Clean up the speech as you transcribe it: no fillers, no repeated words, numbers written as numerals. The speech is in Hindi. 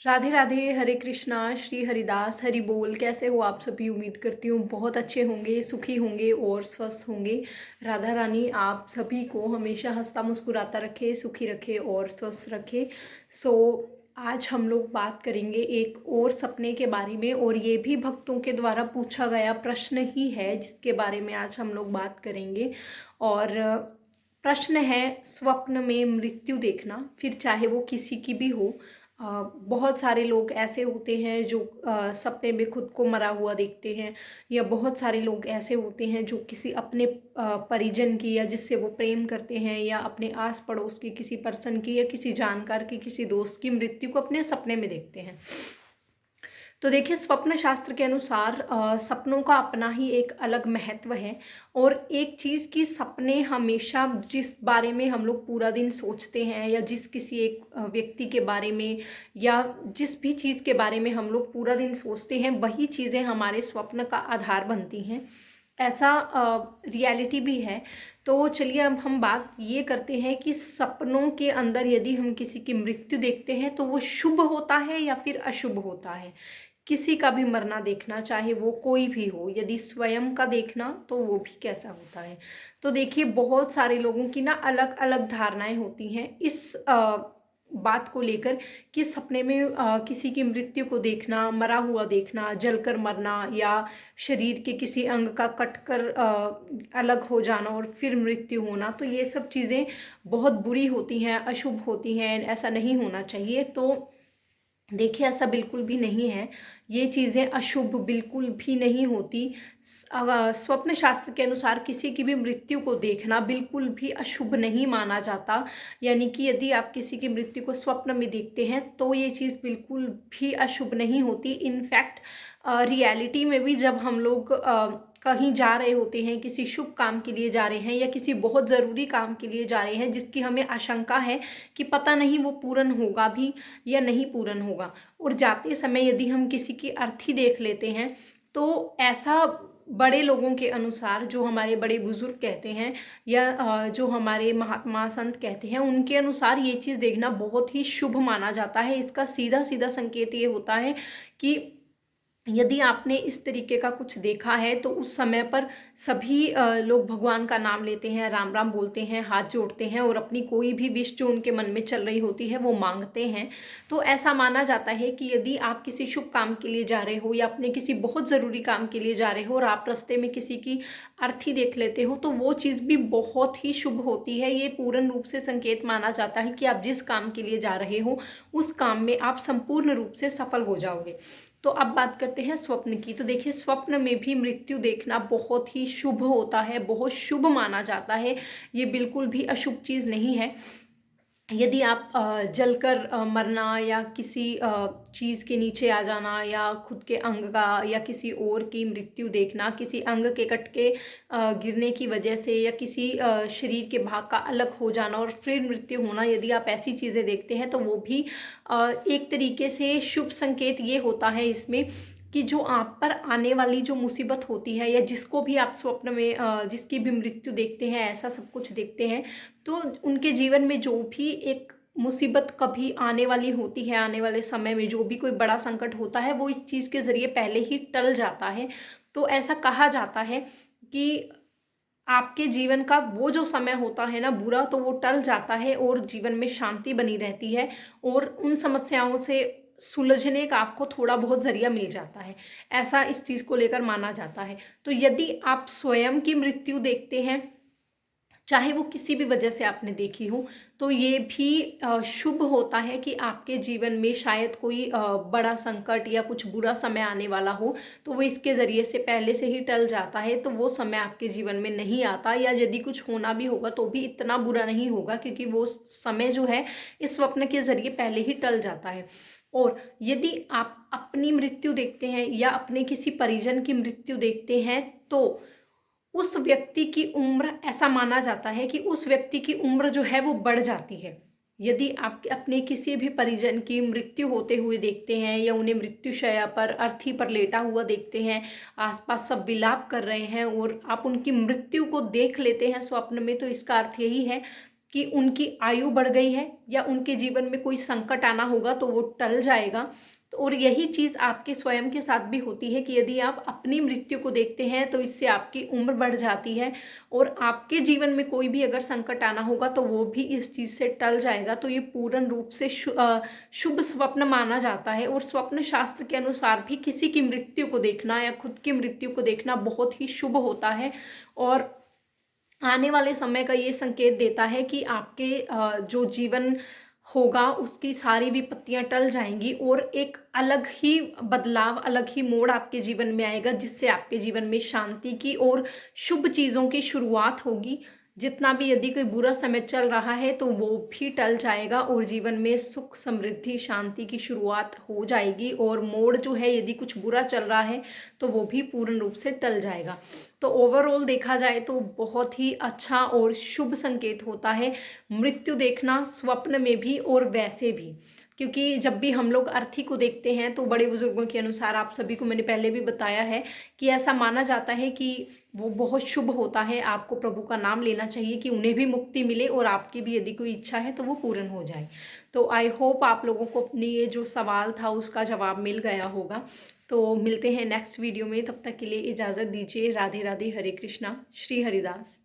राधे राधे, हरे कृष्णा, श्री हरिदास, हरि बोल। कैसे हो आप सभी? उम्मीद करती हूँ बहुत अच्छे होंगे, सुखी होंगे और स्वस्थ होंगे। राधा रानी आप सभी को हमेशा हंसता मुस्कुराता रखे, सुखी रखे और स्वस्थ रखे। सो आज हम लोग बात करेंगे एक और सपने के बारे में, और ये भी भक्तों के द्वारा पूछा गया प्रश्न ही है जिसके बारे में आज हम लोग बात करेंगे। और प्रश्न है, स्वप्न में मृत्यु देखना, फिर चाहे वो किसी की भी हो। बहुत सारे लोग ऐसे होते हैं जो सपने में खुद को मरा हुआ देखते हैं, या बहुत सारे लोग ऐसे होते हैं जो किसी अपने परिजन की, या जिससे वो प्रेम करते हैं, या अपने आस पड़ोस की किसी पर्सन की, या किसी जानकार की, किसी दोस्त की मृत्यु को अपने सपने में देखते हैं। तो देखिए, स्वप्न शास्त्र के अनुसार सपनों का अपना ही एक अलग महत्व है। और एक चीज़ की सपने हमेशा, जिस बारे में हम लोग पूरा दिन सोचते हैं, या जिस किसी एक व्यक्ति के बारे में, या जिस भी चीज़ के बारे में हम लोग पूरा दिन सोचते हैं, वही चीज़ें हमारे स्वप्न का आधार बनती हैं। ऐसा रियलिटी भी है। तो चलिए अब हम बात ये करते हैं कि सपनों के अंदर यदि हम किसी की मृत्यु देखते हैं तो वो शुभ होता है या फिर अशुभ होता है। किसी का भी मरना देखना, चाहे वो कोई भी हो, यदि स्वयं का देखना तो वो भी कैसा होता है। तो देखिए, बहुत सारे लोगों की ना अलग अलग धारणाएं होती हैं इस बात को लेकर, कि सपने में किसी की मृत्यु को देखना, मरा हुआ देखना, जलकर मरना, या शरीर के किसी अंग का कटकर अलग हो जाना और फिर मृत्यु होना, तो ये सब चीज़ें बहुत बुरी होती हैं, अशुभ होती हैं, ऐसा नहीं होना चाहिए। तो देखिए, ऐसा बिल्कुल भी नहीं है। ये चीज़ें अशुभ बिल्कुल भी नहीं होती। स्वप्न शास्त्र के अनुसार किसी की भी मृत्यु को देखना बिल्कुल भी अशुभ नहीं माना जाता। यानी कि यदि आप किसी की मृत्यु को स्वप्न में देखते हैं तो ये चीज़ बिल्कुल भी अशुभ नहीं होती। इनफैक्ट रियलिटी में भी जब हम लोग कहीं जा रहे होते हैं, किसी शुभ काम के लिए जा रहे हैं, या किसी बहुत ज़रूरी काम के लिए जा रहे हैं जिसकी हमें आशंका है कि पता नहीं वो पूर्ण होगा भी या नहीं पूर्ण होगा, और जाते समय यदि हम किसी की अर्थी देख लेते हैं, तो ऐसा बड़े लोगों के अनुसार, जो हमारे बड़े बुजुर्ग कहते हैं, या जो हमारे महात्मा संत कहते हैं, उनके अनुसार ये चीज़ देखना बहुत ही शुभ माना जाता है। इसका सीधा सीधा संकेत ये होता है कि यदि आपने इस तरीके का कुछ देखा है तो उस समय पर सभी लोग भगवान का नाम लेते हैं, राम राम बोलते हैं, हाथ जोड़ते हैं, और अपनी कोई भी विश जो उनके मन में चल रही होती है वो मांगते हैं। तो ऐसा माना जाता है कि यदि आप किसी शुभ काम के लिए जा रहे हो, या अपने किसी बहुत ज़रूरी काम के लिए जा रहे हो, और आप रास्ते में किसी की अर्थी देख लेते हो, तो वो चीज़ भी बहुत ही शुभ होती है। ये पूर्ण रूप से संकेत माना जाता है कि आप जिस काम के लिए जा रहे हो उस काम में आप संपूर्ण रूप से सफल हो जाओगे। तो अब बात करते हैं स्वप्न की। तो देखिए, स्वप्न में भी मृत्यु देखना बहुत ही शुभ होता है, बहुत शुभ माना जाता है। ये बिल्कुल भी अशुभ चीज़ नहीं है। यदि आप जलकर मरना, या किसी चीज़ के नीचे आ जाना, या खुद के अंग का या किसी और की मृत्यु देखना, किसी अंग के कट के गिरने की वजह से, या किसी शरीर के भाग का अलग हो जाना और फिर मृत्यु होना, यदि आप ऐसी चीज़ें देखते हैं तो वो भी एक तरीके से शुभ संकेत ये होता है इसमें, कि जो आप पर आने वाली जो मुसीबत होती है, या जिसको भी आप स्वप्न में जिसकी भी मृत्यु देखते हैं, ऐसा सब कुछ देखते हैं, तो उनके जीवन में जो भी एक मुसीबत कभी आने वाली होती है, आने वाले समय में जो भी कोई बड़ा संकट होता है, वो इस चीज़ के ज़रिए पहले ही टल जाता है। तो ऐसा कहा जाता है कि आपके जीवन का वो जो समय होता है ना बुरा, तो वो टल जाता है और जीवन में शांति बनी रहती है, और उन समस्याओं से सुलझने का आपको थोड़ा बहुत जरिया मिल जाता है। ऐसा इस चीज़ को लेकर माना जाता है। तो यदि आप स्वयं की मृत्यु देखते हैं, चाहे वो किसी भी वजह से आपने देखी हो, तो ये भी शुभ होता है कि आपके जीवन में शायद कोई बड़ा संकट या कुछ बुरा समय आने वाला हो, तो वो इसके ज़रिए से पहले से ही टल जाता है, तो वो समय आपके जीवन में नहीं आता। या यदि कुछ होना भी होगा तो भी इतना बुरा नहीं होगा, क्योंकि वो समय जो है इस स्वप्न के ज़रिए पहले ही टल जाता है। और यदि आप अपनी मृत्यु देखते हैं, या अपने किसी परिजन की मृत्यु देखते हैं, तो उस व्यक्ति की उम्र, ऐसा माना जाता है कि उस व्यक्ति की उम्र जो है वो बढ़ जाती है। यदि आप अपने किसी भी परिजन की मृत्यु होते हुए देखते हैं, या उन्हें मृत्युशैया पर, अर्थी पर लेटा हुआ देखते हैं, आसपास सब विलाप कर रहे हैं, और आप उनकी मृत्यु को देख लेते हैं स्वप्न में, तो इसका अर्थ यही है कि उनकी आयु बढ़ गई है या उनके जीवन में कोई संकट आना होगा तो वो टल जाएगा। तो और यही चीज़ आपके स्वयं के साथ भी होती है कि यदि आप अपनी मृत्यु को देखते हैं तो इससे आपकी उम्र बढ़ जाती है और आपके जीवन में कोई भी अगर संकट आना होगा तो वो भी इस चीज़ से टल जाएगा। तो ये पूर्ण रूप से शुभ स्वप्न माना जाता है और स्वप्न शास्त्र के अनुसार भी किसी की मृत्यु को देखना या खुद की मृत्यु को देखना बहुत ही शुभ होता है और आने वाले समय का ये संकेत देता है कि आपके जो जीवन होगा उसकी सारी विपत्तियां टल जाएंगी और एक अलग ही बदलाव, अलग ही मोड़ आपके जीवन में आएगा, जिससे आपके जीवन में शांति की और शुभ चीज़ों की शुरुआत होगी। जितना भी यदि कोई बुरा समय चल रहा है तो वो भी टल जाएगा और जीवन में सुख, समृद्धि, शांति की शुरुआत हो जाएगी और मोड़ जो है यदि कुछ बुरा चल रहा है तो वो भी पूर्ण रूप से टल जाएगा। तो ओवरऑल देखा जाए तो बहुत ही अच्छा और शुभ संकेत होता है मृत्यु देखना स्वप्न में भी और वैसे भी, क्योंकि जब भी हम लोग अर्थी को देखते हैं तो बड़े बुजुर्गों के अनुसार, आप सभी को मैंने पहले भी बताया है कि ऐसा माना जाता है कि वो बहुत शुभ होता है। आपको प्रभु का नाम लेना चाहिए कि उन्हें भी मुक्ति मिले और आपकी भी यदि कोई इच्छा है तो वो पूर्ण हो जाए। तो आई होप आप लोगों को अपनी ये जो सवाल था उसका जवाब मिल गया होगा। तो मिलते हैं नेक्स्ट वीडियो में, तब तक के लिए इजाज़त दीजिए। राधे राधे, हरे कृष्णा, श्री हरिदास।